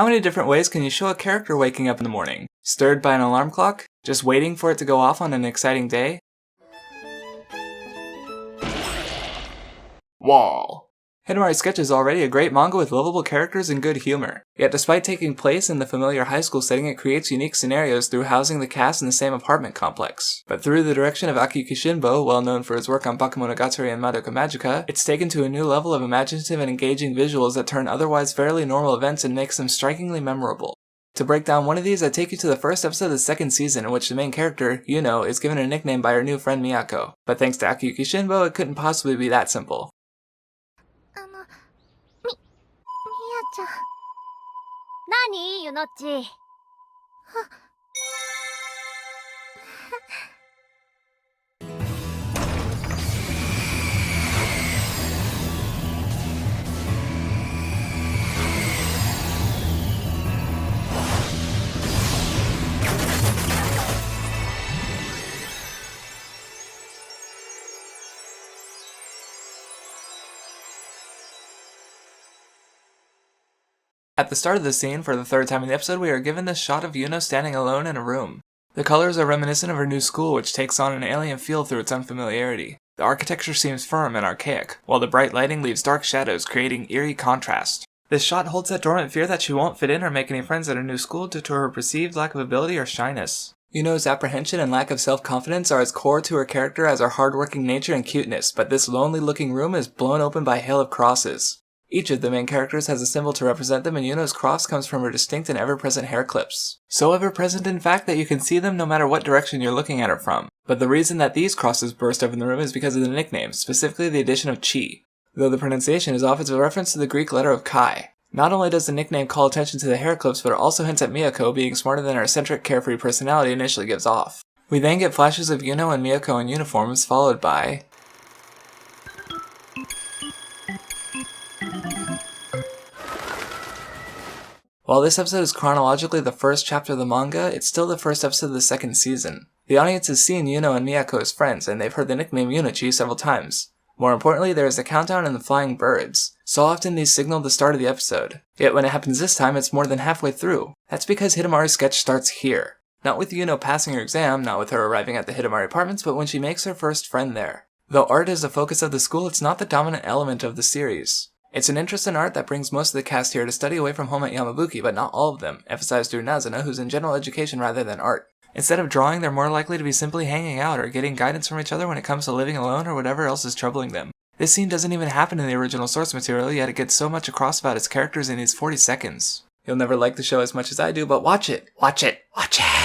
How many different ways can you show a character waking up in the morning? Stirred by an alarm clock? Just waiting for it to go off on an exciting day? Wall. Hidamari Sketch is already a great manga with lovable characters and good humor. Yet despite taking place in the familiar high school setting, it creates unique scenarios through housing the cast in the same apartment complex. But through the direction of Akiyuki Shinbo, well known for his work on Bakemonogatari and Madoka Magica, it's taken to a new level of imaginative and engaging visuals that turn otherwise fairly normal events and makes them strikingly memorable. To break down one of these, I take you to the first episode of the second season, in which the main character, Yuno, is given a nickname by her new friend Miyako. But thanks to Akiyuki Shinbo, it couldn't possibly be that simple. ちゃん。何ゆのっち。At the start of the scene, for the third time in the episode, we are given this shot of Yuno standing alone in a room. The colors are reminiscent of her new school, which takes on an alien feel through its unfamiliarity. The architecture seems firm and archaic, while the bright lighting leaves dark shadows, creating eerie contrast. This shot holds that dormant fear that she won't fit in or make any friends at her new school due to her perceived lack of ability or shyness. Yuno's apprehension and lack of self-confidence are as core to her character as her hardworking nature and cuteness, but this lonely-looking room is blown open by a hail of crosses. Each of the main characters has a symbol to represent them, and Yuno's cross comes from her distinct and ever-present hair clips. So ever-present in fact that you can see them no matter what direction you're looking at her from. But the reason that these crosses burst open the room is because of the nickname, specifically the addition of Chi, though the pronunciation is often a reference to the Greek letter of Chi. Not only does the nickname call attention to the hair clips, but it also hints at Miyako being smarter than her eccentric, carefree personality initially gives off. We then get flashes of Yuno and Miyako in uniforms, followed by While this episode is chronologically the first chapter of the manga, it's still the first episode of the second season. The audience has seen Yuno and Miyako as friends, and they've heard the nickname Yunochi several times. More importantly, there is a countdown and the flying birds. So often these signal the start of the episode. Yet when it happens this time, it's more than halfway through. That's because Hidamari Sketch starts here. Not with Yuno passing her exam, not with her arriving at the Hidamari apartments, but when she makes her first friend there. Though art is the focus of the school, it's not the dominant element of the series. It's an interest in art that brings most of the cast here to study away from home at Yamabuki, but not all of them, emphasized through Nazuna, who's in general education rather than art. Instead of drawing, they're more likely to be simply hanging out or getting guidance from each other when it comes to living alone or whatever else is troubling them. This scene doesn't even happen in the original source material, yet it gets so much across about its characters in these 40 seconds. You'll never like the show as much as I do, but watch it! Watch it! Watch it!